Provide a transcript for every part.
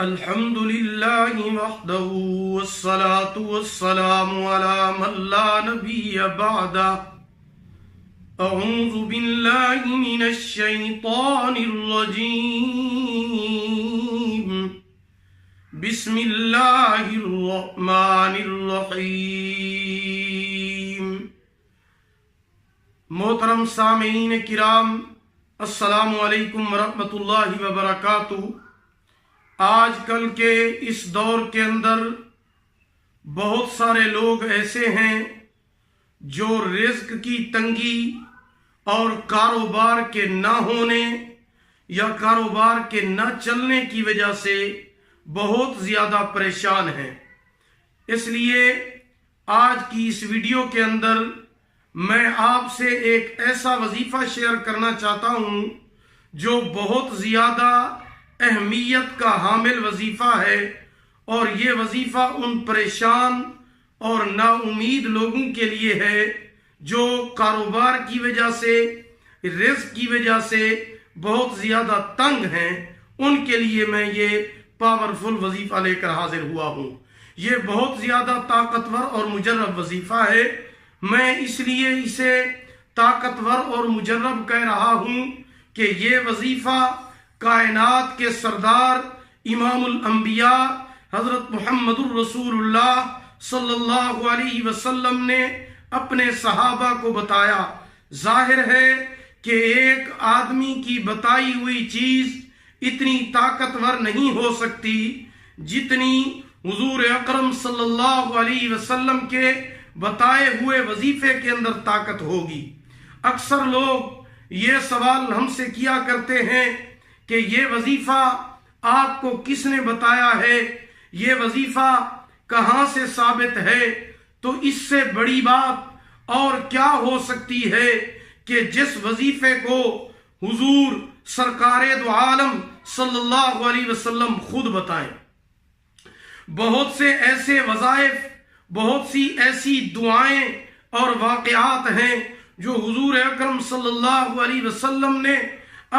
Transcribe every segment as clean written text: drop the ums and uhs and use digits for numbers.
الحمد للہ وحدہ والصلاة والسلام علی من لا نبی بعدہ اعوذ باللہ من الشیطان الرجیم بسم اللہ الرحمن الرحیم۔ محترم سامعین کرام، السلام علیکم ورحمۃ اللہ وبرکاتہ۔ آج کل کے اس دور کے اندر بہت سارے لوگ ایسے ہیں جو رزق کی تنگی اور کاروبار کے نہ ہونے یا کاروبار کے نہ چلنے کی وجہ سے بہت زیادہ پریشان ہیں۔ اس لیے آج کی اس ویڈیو کے اندر میں آپ سے ایک ایسا وظیفہ شیئر کرنا چاہتا ہوں جو بہت زیادہ اہمیت کا حامل وظیفہ ہے، اور یہ وظیفہ ان پریشان اور نا امید لوگوں کے لیے ہے جو کاروبار کی وجہ سے، رزق کی وجہ سے بہت زیادہ تنگ ہیں۔ ان کے لیے میں یہ پاورفل وظیفہ لے کر حاضر ہوا ہوں۔ یہ بہت زیادہ طاقتور اور مجرب وظیفہ ہے۔ میں اس لیے اسے طاقتور اور مجرب کہہ رہا ہوں کہ یہ وظیفہ کائنات کے سردار امام الانبیاء حضرت محمد الرسول اللہ صلی اللہ علیہ وسلم نے اپنے صحابہ کو بتایا۔ ظاہر ہے کہ ایک آدمی کی بتائی ہوئی چیز اتنی طاقتور نہیں ہو سکتی جتنی حضور اکرم صلی اللہ علیہ وسلم کے بتائے ہوئے وظیفے کے اندر طاقت ہوگی۔ اکثر لوگ یہ سوال ہم سے کیا کرتے ہیں کہ یہ وظیفہ آپ کو کس نے بتایا ہے، یہ وظیفہ کہاں سے ثابت ہے؟ تو اس سے بڑی بات اور کیا ہو سکتی ہے کہ جس وظیفے کو حضور سرکار دو عالم صلی اللہ علیہ وسلم خود بتائیں۔ بہت سے ایسے وظائف، بہت سی ایسی دعائیں اور واقعات ہیں جو حضور اکرم صلی اللہ علیہ وسلم نے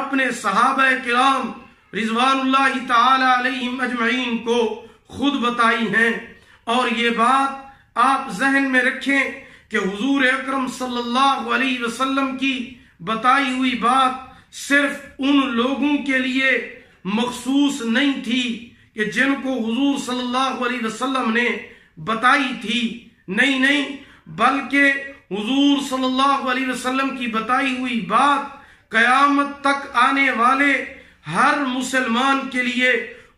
اپنے صحابہ کرام رضوان اللہ تعالی علیہم اجمعین کو خود بتائی ہیں۔ اور یہ بات آپ ذہن میں رکھیں کہ حضور اکرم صلی اللہ علیہ وسلم کی بتائی ہوئی بات صرف ان لوگوں کے لیے مخصوص نہیں تھی کہ جن کو حضور صلی اللہ علیہ وسلم نے بتائی تھی، نہیں، بلکہ حضور صلی اللہ علیہ وسلم کی بتائی ہوئی بات قیامت تک آنے والے ہر مسلمان کے لیے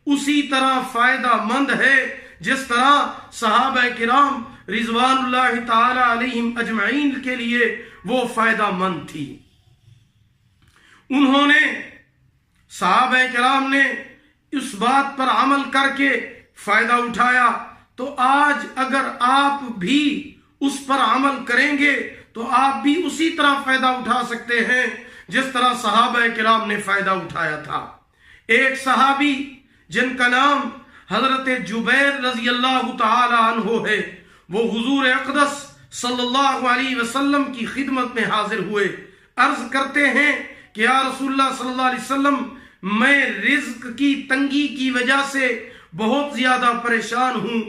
اسی طرح فائدہ مند ہے جس طرح صحابہ کرام رضوان اللہ تعالی علیہم اجمعین کے لیے وہ فائدہ مند تھی۔ انہوں نے، صحابہ کرام نے اس بات پر عمل کر کے فائدہ اٹھایا، تو آج اگر آپ بھی اس پر عمل کریں گے تو آپ بھی اسی طرح فائدہ اٹھا سکتے ہیں جس طرح صحابہ کرام نے فائدہ اٹھایا تھا۔ ایک صحابی جن کا نام حضرت جبیر رضی اللہ تعالی عنہ ہے، وہ حضور اقدس صلی اللہ علیہ وسلم کی خدمت میں حاضر ہوئے، عرض کرتے ہیں کہ یا رسول اللہ صلی اللہ علیہ وسلم، میں رزق کی تنگی کی وجہ سے بہت زیادہ پریشان ہوں،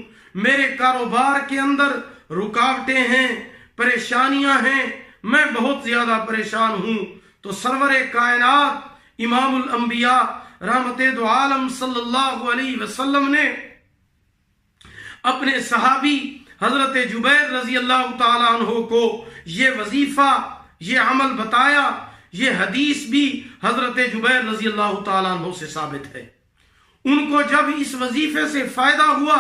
میرے کاروبار کے اندر رکاوٹیں ہیں، پریشانیاں ہیں، میں بہت زیادہ پریشان ہوں۔ تو سرور کائنات امام الانبیاء رحمت دو عالم صلی اللہ علیہ وسلم نے اپنے صحابی حضرت جبیر رضی اللہ تعالیٰ عنہ کو یہ وظیفہ، یہ عمل بتایا۔ یہ حدیث بھی حضرت جبیر رضی اللہ تعالیٰ عنہ سے ثابت ہے۔ ان کو جب اس وظیفے سے فائدہ ہوا،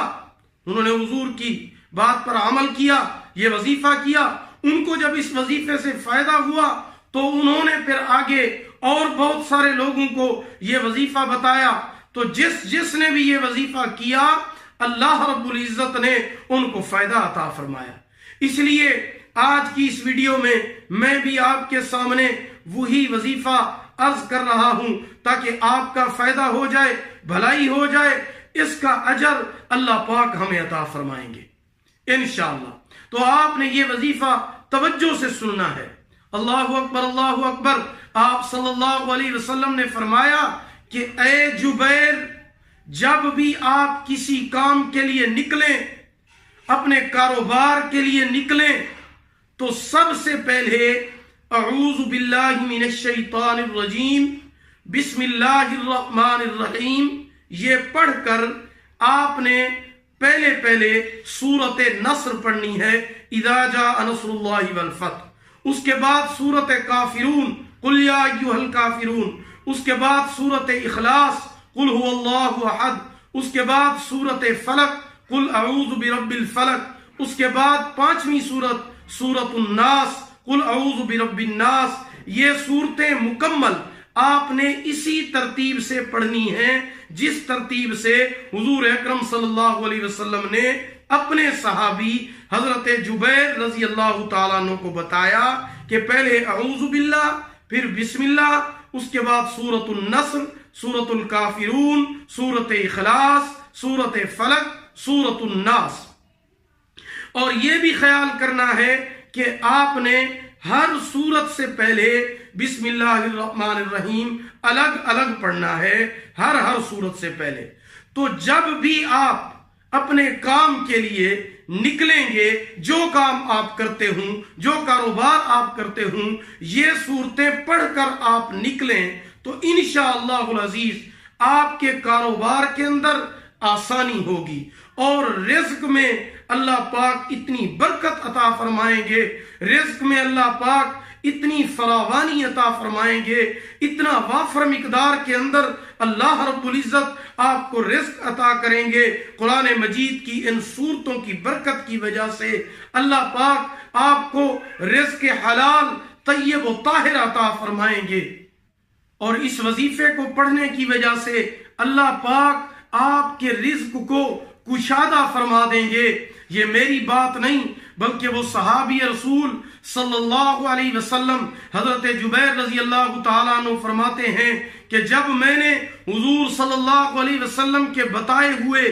انہوں نے حضور کی بات پر عمل کیا، یہ وظیفہ کیا، ان کو جب اس وظیفے سے فائدہ ہوا تو انہوں نے پھر آگے اور بہت سارے لوگوں کو یہ وظیفہ بتایا۔ تو جس نے بھی یہ وظیفہ کیا، اللہ رب العزت نے ان کو فائدہ عطا فرمایا۔ اس لیے آج کی اس ویڈیو میں بھی آپ کے سامنے وہی وظیفہ عرض کر رہا ہوں تاکہ آپ کا فائدہ ہو جائے، بھلائی ہو جائے، اس کا اجر اللہ پاک ہمیں عطا فرمائیں گے انشاءاللہ۔ تو آپ نے یہ وظیفہ توجہ سے سننا ہے۔ اللہ اکبر، اللہ اکبر۔ آپ صلی اللہ علیہ وسلم نے فرمایا کہ اے جبیر، جب بھی آپ کسی کام کے لیے نکلیں، اپنے کاروبار کے لیے نکلیں، تو سب سے پہلے اعوذ باللہ من الشیطان الرجیم بسم اللہ الرحمن الرحیم یہ پڑھ کر آپ نے پہلے سورت نصر پڑھنی ہے، اذا جاء نصر اللہ والفتح، اس کے بعد سورت کافرون قل یا ایھا الکافرون، اس کے بعد سورت اخلاص قل هو اللہ احد، اس کے بعد سورت فلق قل اعوذ برب الفلق، اس کے بعد 5ویں سورت الناس قل اعوذ برب الناس۔ یہ صورتیں مکمل آپ نے اسی ترتیب سے پڑھنی ہیں جس ترتیب سے حضور اکرم صلی اللہ علیہ وسلم نے اپنے صحابی حضرت جبیر رضی اللہ تعالیٰ عنہ کو بتایا کہ پہلے اعوذ باللہ، پھر بسم اللہ، اس کے بعد سورت النصر، سورت الکافرون، سورت اخلاص، سورت فلق، سورت الناس۔ اور یہ بھی خیال کرنا ہے کہ آپ نے ہر سورت سے پہلے بسم اللہ الرحمن الرحیم الگ الگ پڑھنا ہے، ہر سورت سے پہلے۔ تو جب بھی آپ اپنے کام کے لیے نکلیں گے، جو کام آپ کرتے ہوں، جو کاروبار آپ کرتے ہوں، یہ صورتیں پڑھ کر آپ نکلیں تو انشاءاللہ العزیز آپ کے کاروبار کے اندر آسانی ہوگی، اور رزق میں اللہ پاک اتنی برکت عطا فرمائیں گے، رزق میں اللہ پاک اتنی فراوانی عطا فرمائیں گے، اتنا وافر مقدار کے اندر اللہ رب العزت آپ کو رزق عطا کریں گے۔ قرآن مجید کی ان صورتوں کی برکت کی وجہ سے اللہ پاک آپ کو رزق حلال طیب و طاہر عطا فرمائیں گے، اور اس وظیفے کو پڑھنے کی وجہ سے اللہ پاک آپ کے رزق کو کشادہ فرما دیں گے۔ یہ میری بات نہیں بلکہ وہ صحابی رسول صلی اللہ علیہ وسلم حضرت جبیر رضی اللہ تعالیٰ عنہ فرماتے ہیں کہ جب میں نے حضور صلی اللہ علیہ وسلم کے بتائے ہوئے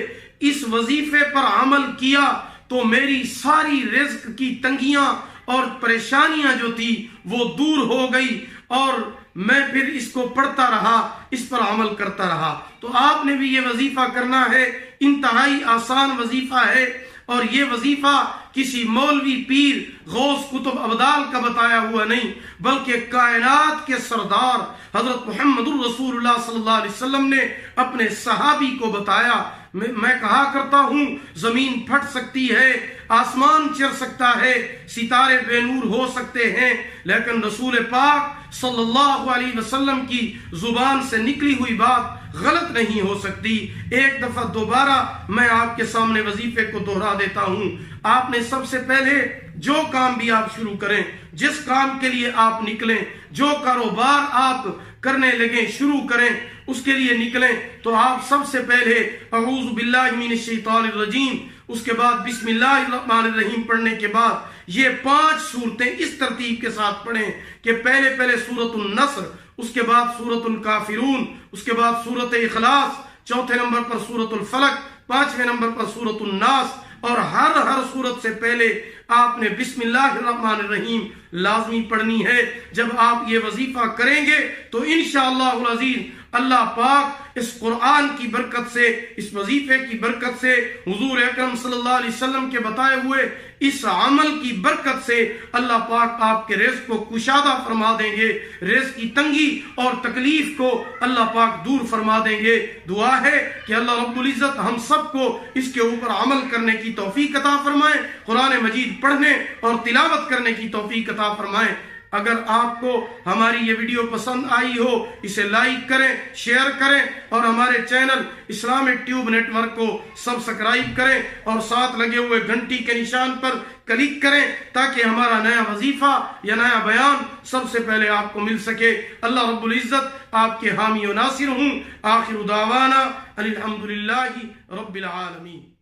اس وظیفے پر عمل کیا تو میری ساری رزق کی تنگیاں اور پریشانیاں جو تھی وہ دور ہو گئی، اور میں پھر اس کو پڑھتا رہا، اس پر عمل کرتا رہا۔ تو آپ نے بھی یہ وظیفہ کرنا ہے، انتہائی آسان وظیفہ ہے، اور یہ وظیفہ کسی مولوی پیر غوث قطب ابدال کا بتایا ہوا نہیں، بلکہ کائنات کے سردار حضرت محمد الرسول اللہ صلی اللہ علیہ وسلم نے اپنے صحابی کو بتایا۔ میں کہا کرتا ہوں زمین پھٹ سکتی ہے، آسمان چر سکتا ہے، ستارے بے نور ہو سکتے ہیں، لیکن رسول پاک صلی اللہ علیہ وسلم کی زبان سے نکلی ہوئی بات غلط نہیں ہو سکتی۔ ایک دفعہ دوبارہ میں آپ کے سامنے وظیفے کو دہرا دیتا ہوں۔ آپ نے سب سے پہلے جو کام بھی آپ شروع کریں، جس کام کے لیے آپ نکلیں، جو کاروبار آپ کرنے لگیں، شروع کریں، اس کے لیے نکلیں، تو آپ سب سے پہلے اعوذ باللہ من الشیطان الرجیم، اس کے بعد بسم اللہ الرحمن الرحیم پڑھنے کے بعد یہ 5 صورتیں اس ترتیب کے ساتھ پڑھیں کہ پہلے سورت النصر، اس کے بعد سورت الکافرون، اس کے بعد سورت اخلاص، چوتھے نمبر پر سورت الفلق، 5ویں نمبر پر سورت الناس، اور ہر صورت سے پہلے آپ نے بسم اللہ الرحمن الرحیم لازمی پڑھنی ہے۔ جب آپ یہ وظیفہ کریں گے تو انشاءاللہ العزیز اللہ پاک اس قرآن کی برکت سے، اس وظیفے کی برکت سے، حضور اکرم صلی اللہ علیہ وسلم کے بتائے ہوئے اس عمل کی برکت سے اللہ پاک آپ کے رزق کو کشادہ فرما دیں گے، رزق کی تنگی اور تکلیف کو اللہ پاک دور فرما دیں گے۔ دعا ہے کہ اللہ رب العزت ہم سب کو اس کے اوپر عمل کرنے کی توفیق عطا فرمائے، قرآن مجید پڑھنے اور تلاوت کرنے کی توفیق عطا فرمائے۔ اگر آپ کو ہماری یہ ویڈیو پسند آئی ہو، اسے لائک کریں، شیئر کریں، اور ہمارے channel Islamic tube network کو سبسکرائب کریں، اور ساتھ لگے ہوئے گھنٹی کے نشان پر کلک کریں تاکہ ہمارا نیا وظیفہ یا نیا بیان سب سے پہلے آپ کو مل سکے۔ اللہ رب العزت آپ کے حامی و ناصر ہوں۔ آخر دعوانا ان الحمدللہ رب العالمین۔